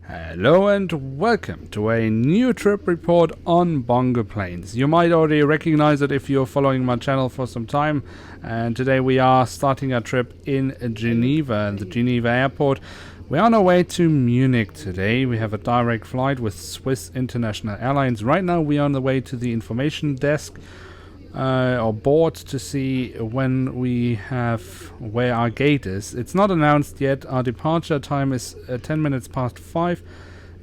Hello and welcome to a new trip report on Bongoplanes. You might already recognize it if you're following my channel for some time. And today we are starting our trip in Geneva, the Geneva airport. We're on our way to Munich today. We have a direct flight with Swiss International Airlines. Right now we are on the way to the information desk or board to see when we have where our gate is. It's not announced yet. Our departure time is 10 minutes past 5.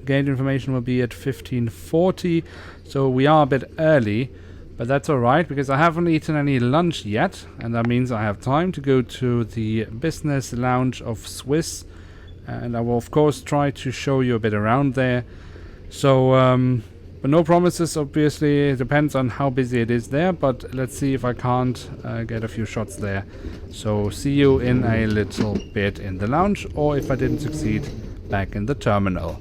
Gate information will be at 15:40, so we are a bit early, but that's alright because I haven't eaten any lunch yet, and that means I have time to go to the business lounge of Swiss, and I will of course try to show you a bit around there. So but no promises, obviously. It depends on how busy it is there, but let's see if I can't get a few shots there. So see you in a little bit in the lounge, or if I didn't succeed, back in the terminal.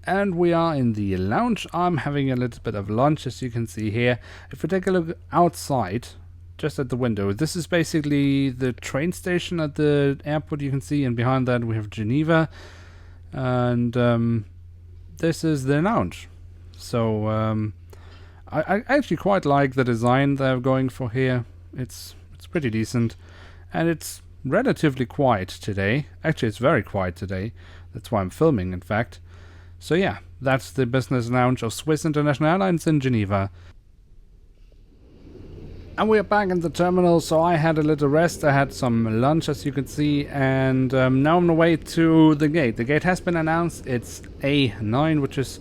And we are in the lounge. I'm having a little bit of lunch, as you can see here. If we take a look outside, just at the window, this is basically the train station at the airport, you can see, and behind that we have Geneva. And this is the lounge. So I actually quite like the design they're going for here. It's pretty decent, and it's relatively quiet today. Actually, it's very quiet today. That's why I'm filming, in fact. So yeah, that's the business lounge of Swiss International Airlines in Geneva. And we are back in the terminal, so I had a little rest, I had some lunch, as you can see, and now I'm on the way to the gate. The gate has been announced. It's A9, which is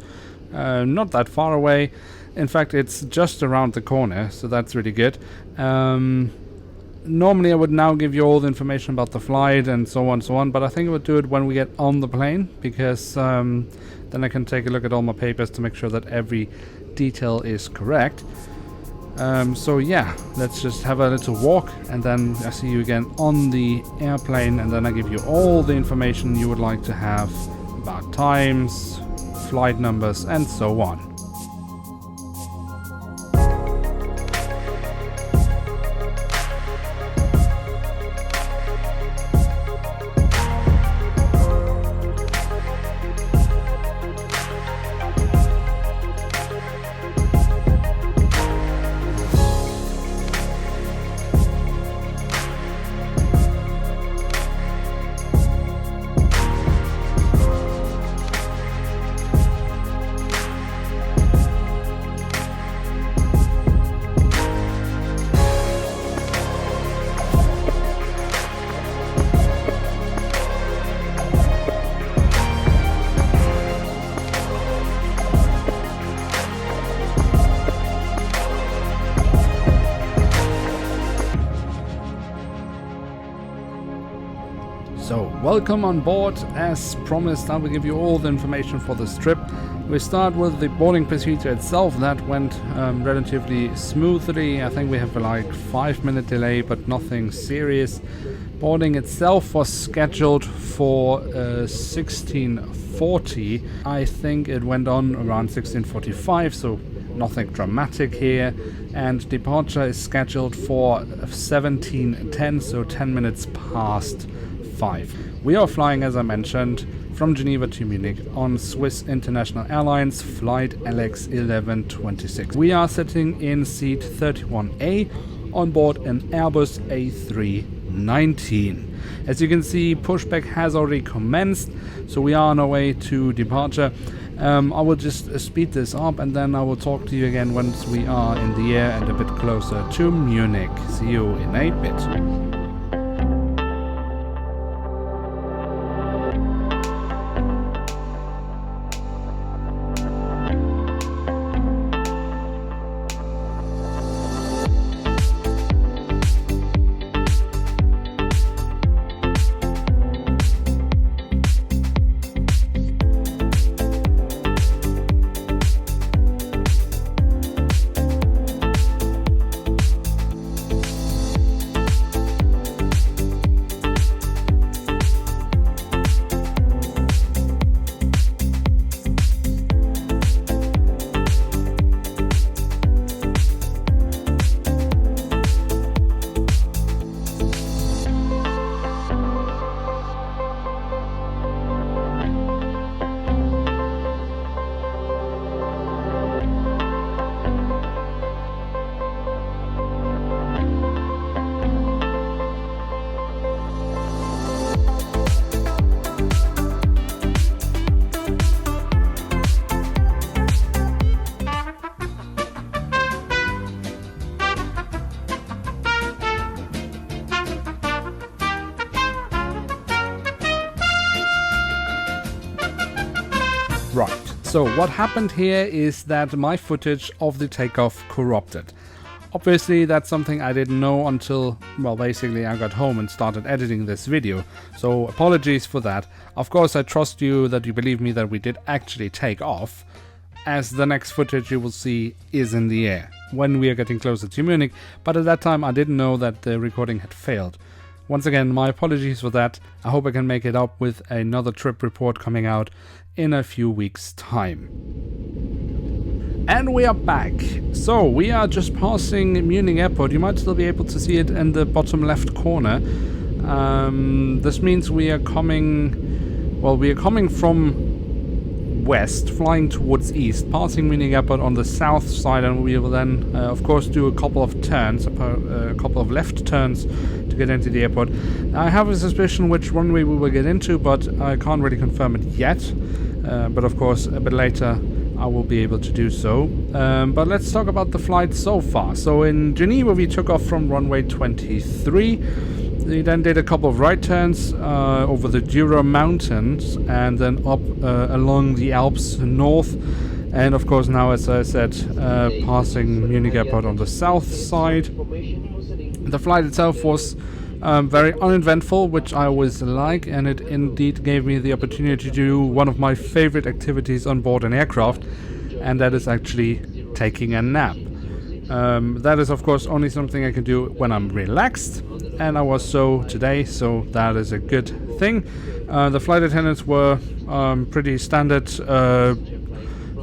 not that far away. In fact, it's just around the corner, so that's really good. Normally I would now give you all the information about the flight and so on, but I think I would do it when we get on the plane, because then I can take a look at all my papers to make sure that every detail is correct. So yeah, let's just have a little walk, and then I see you again on the airplane, and then I give you all the information you would like to have about times, flight numbers, and so on. So, welcome on board. As promised, I will give you all the information for this trip. We start with the boarding procedure itself. That went relatively smoothly. I think we have like 5-minute delay, but nothing serious. Boarding itself was scheduled for 16:40. I think it went on around 16:45, so nothing dramatic here. And departure is scheduled for 17:10, so 10 minutes past 5. We are flying, as I mentioned, from Geneva to Munich on Swiss International Airlines flight LX1126. We are sitting in seat 31A on board an Airbus A319. As you can see, pushback has already commenced, so we are on our way to departure. I will just speed this up, and then I will talk to you again once we are in the air and a bit closer to Munich. See you in a bit. Right, so what happened here is that my footage of the takeoff corrupted. Obviously, that's something I didn't know until, well, basically I got home and started editing this video. So apologies for that. Of course, I trust you that you believe me that we did actually take off, as the next footage you will see is in the air when we are getting closer to Munich. But at that time, I didn't know that the recording had failed. Once again, my apologies for that. I hope I can make it up with another trip report coming out in a few weeks' time. And we are back. So we are just passing Munich airport. You might still be able to see it in the bottom left corner. This means we are coming, well, we are coming from west, flying towards east, passing Munich airport on the south side, and we will then, of course, do a couple of turns, a couple of left turns to get into the airport. I have a suspicion which runway we will get into, but I can't really confirm it yet. But of course, a bit later I will be able to do so. But let's talk about the flight so far. So in Geneva we took off from runway 23. We then did a couple of right turns over the Jura Mountains and then up along the Alps north. And of course now, as I said, passing Munich airport on the south side. The flight itself was very uneventful, which I always like, and it indeed gave me the opportunity to do one of my favorite activities on board an aircraft, and that is actually taking a nap. That is of course only something I can do when I'm relaxed, and I was so today, so that is a good thing. The flight attendants were pretty standard,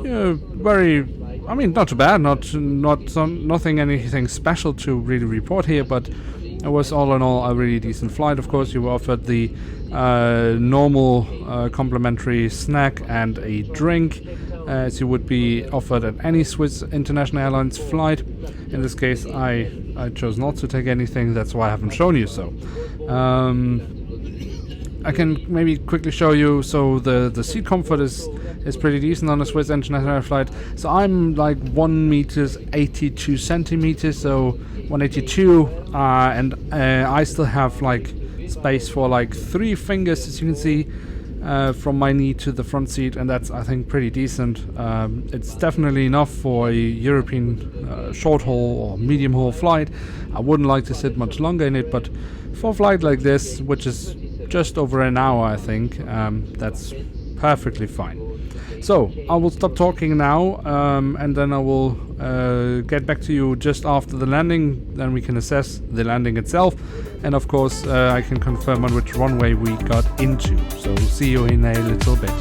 very, I mean, not too bad, nothing anything special to really report here, but it was all in all a really decent flight. Of course, you were offered the normal complimentary snack and a drink, as you would be offered at any Swiss International Airlines flight. In this case, I chose not to take anything, that's why I haven't shown you so. I can maybe quickly show you, so the seat comfort is pretty decent on a Swiss International flight. So I'm like 1 meters 82 centimeters, so 182, and I still have like space for like 3 fingers, as you can see, from my knee to the front seat, and that's, I think, pretty decent. It's definitely enough for a European short haul or medium haul flight. I wouldn't like to sit much longer in it, but for a flight like this, which is just over an hour, I think, that's perfectly fine. So I will stop talking now, and then I will get back to you just after the landing. Then we can assess the landing itself, and of course I can confirm on which runway we got into. So we'll see you in a little bit.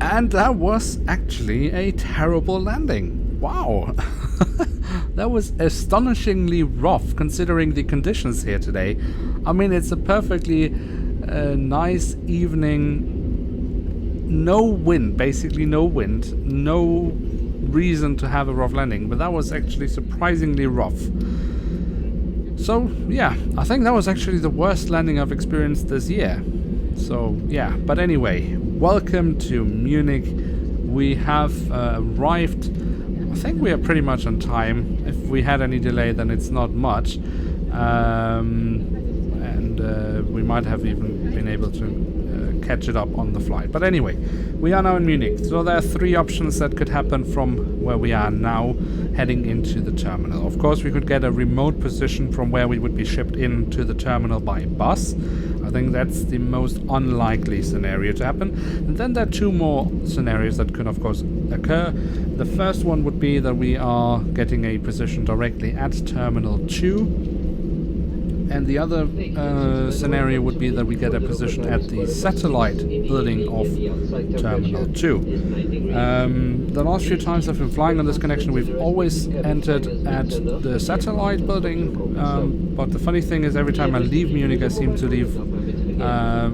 And that was actually a terrible landing. Wow. That was astonishingly rough considering the conditions here today. I mean, it's a perfectly nice evening. No wind, basically no wind. No reason to have a rough landing, but that was actually surprisingly rough. So yeah, I think that was actually the worst landing I've experienced this year. So yeah, but anyway, welcome to Munich. we have arrived. I think we are pretty much on time. If we had any delay, then it's not much. And we might have even been able to catch it up on the flight. But anyway, we are now in Munich. So there are 3 options that could happen from where we are now heading into the terminal. Of course, we could get a remote position from where we would be shipped into the terminal by bus. I think that's the most unlikely scenario to happen. And then there are 2 more scenarios that could, of course, occur. The first one would be that we are getting a position directly at Terminal 2. And the other scenario would be that we get a position at the satellite building of Terminal 2. The last few times I've been flying on this connection, we've always entered at the satellite building. But the funny thing is, every time I leave Munich, I seem to leave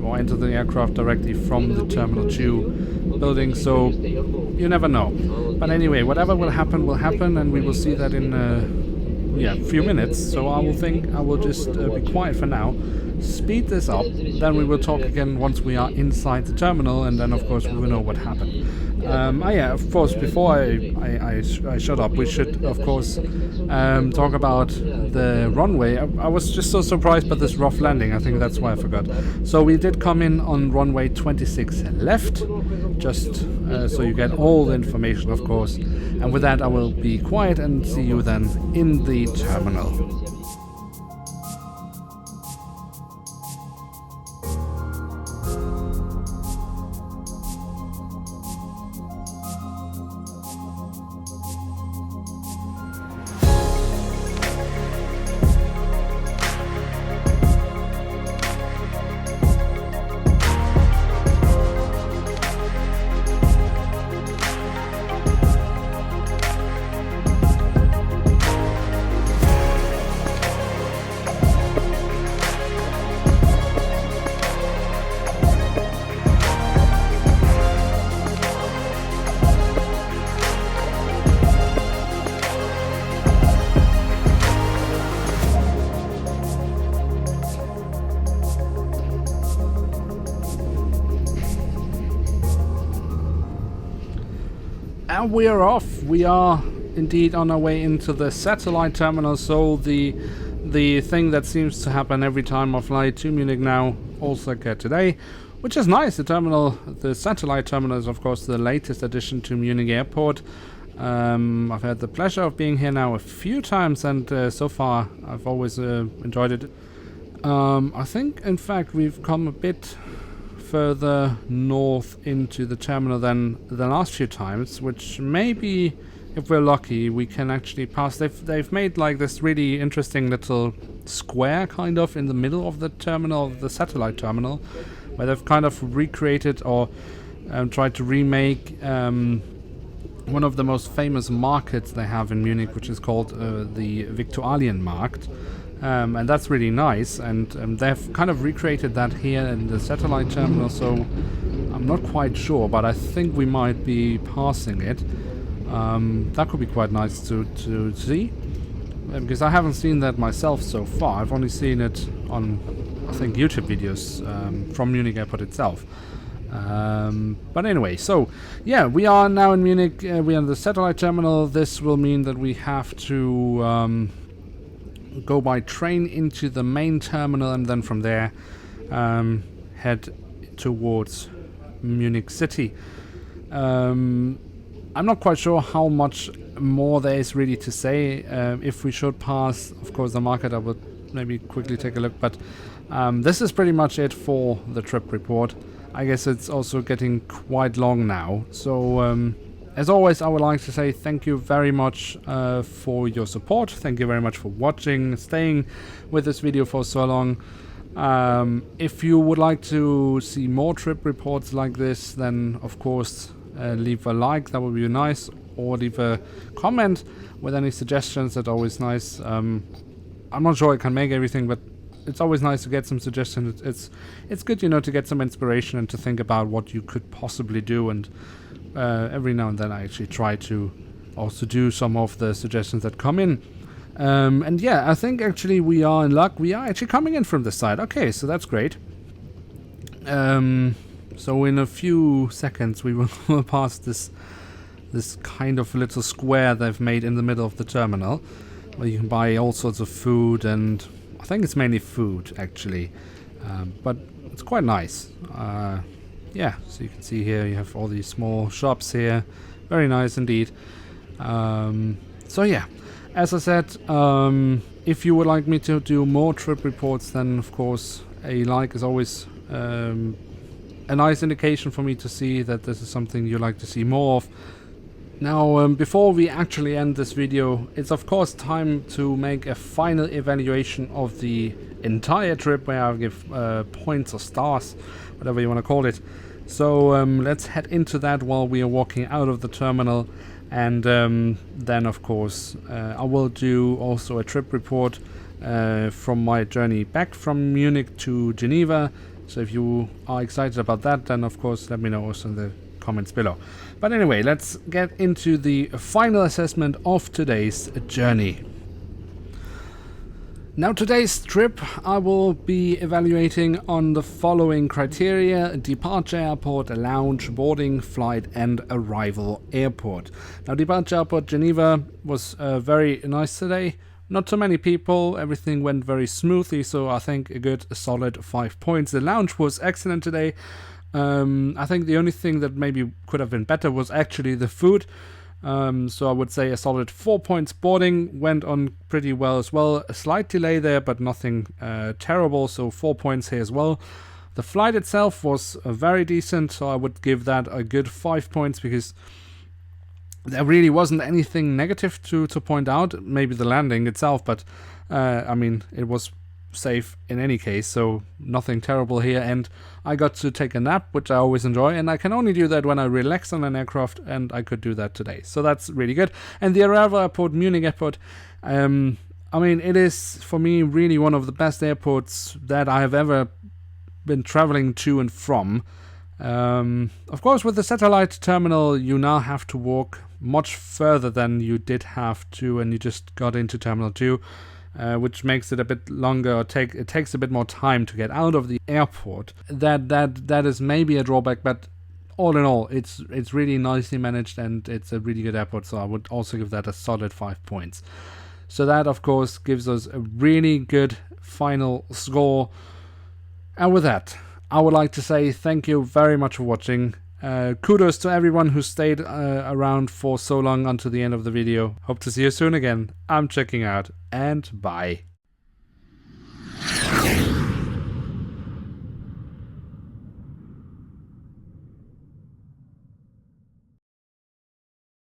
or enter the aircraft directly from the Terminal 2 building. So you never know. But anyway, whatever will happen, and we will see that in a few minutes. So I will just be quiet for now, speed this up, then we will talk again once we are inside the terminal, and then of course we will know what happened. Of course, before I shut up, we should of course talk about the runway. I was just so surprised by this rough landing. I think that's why I forgot. So we did come in on runway 26 left, just so you get all the information, of course. And with that, I will be quiet and see you then in the terminal. And we are off. We are indeed on our way into the satellite terminal. So the thing that seems to happen every time I fly to Munich now also occurred today, which is nice. The satellite terminal is of course the latest addition to Munich Airport. I've had the pleasure of being here now a few times, and so far I've always enjoyed it. I think in fact we've come a bit further north into the terminal than the last few times, which maybe, if we're lucky, we can actually pass. They've made like this really interesting little square kind of in the middle of the terminal, the satellite terminal, where they've kind of recreated or tried to remake one of the most famous markets they have in Munich, which is called the Viktualienmarkt. And that's really nice, and they've kind of recreated that here in the satellite terminal, so I'm not quite sure, but I think we might be passing it. That could be quite nice to see, because I haven't seen that myself so far. I've only seen it on, I think, YouTube videos from Munich Airport itself. But anyway, so yeah, we are now in Munich. We are in the satellite terminal. This will mean that we have to go by train into the main terminal, and then from there head towards Munich City. I'm not quite sure how much more there is really to say. If we should pass, of course, the market, I would maybe quickly take a look, but this is pretty much it for the trip report. I guess it's also getting quite long now, so as always, I would like to say thank you very much for your support. Thank you very much for watching, staying with this video for so long. If you would like to see more trip reports like this, then of course leave a like, that would be nice, or leave a comment with any suggestions. That's always nice. I'm not sure I can make everything, but it's always nice to get some suggestions. It's good, to get some inspiration and to think about what you could possibly do, and every now and then I actually try to also do some of the suggestions that come in. And yeah, I think actually we are in luck. We are actually coming in from this side. Okay, so that's great. So in a few seconds we will pass this kind of little square they've made in the middle of the terminal, where you can buy all sorts of food, and I think it's mainly food actually, but it's quite nice. Yeah, so you can see here you have all these small shops here, very nice indeed. So yeah, as I said, if you would like me to do more trip reports, then of course a like is always a nice indication for me to see that this is something you like to see more of. Now, before we actually end this video, it's of course time to make a final evaluation of the entire trip, where I'll give points or stars, whatever you want to call it. So let's head into that while we are walking out of the terminal, and then of course I will do also a trip report from my journey back from Munich to Geneva. So if you are excited about that, then of course let me know also in the comments below. But anyway, let's get into the final assessment of today's journey. Now, today's trip I will be evaluating on the following criteria: departure airport, lounge, boarding, flight, and arrival airport. Now, departure airport Geneva was very nice today. Not too many people, everything went very smoothly, so I think a good solid 5 points. The lounge was excellent today. I think the only thing that maybe could have been better was actually the food. So I would say a solid 4 points. Boarding went on pretty well as well. A slight delay there, but nothing terrible, so 4 points here as well. The flight itself was very decent, so I would give that a good 5 points, because there really wasn't anything negative to point out. Maybe the landing itself, but I mean, it was safe in any case, so nothing terrible here. And I got to take a nap, which I always enjoy, and I can only do that when I relax on an aircraft, and I could do that today, so that's really good. And the arrival airport, Munich airport, I mean, it is for me really one of the best airports that I have ever been traveling to and from. Of course, with the satellite terminal you now have to walk much further than you did have to when you just got into Terminal 2, which makes it a bit longer, or it takes a bit more time to get out of the airport. That is maybe a drawback, but all in all, it's really nicely managed, and it's a really good airport, so I would also give that a solid 5 points. So that of course gives us a really good final score. And with that, I would like to say thank you very much for watching. Kudos to everyone who stayed around for so long until the end of the video. Hope to see you soon again. I'm checking out, and bye.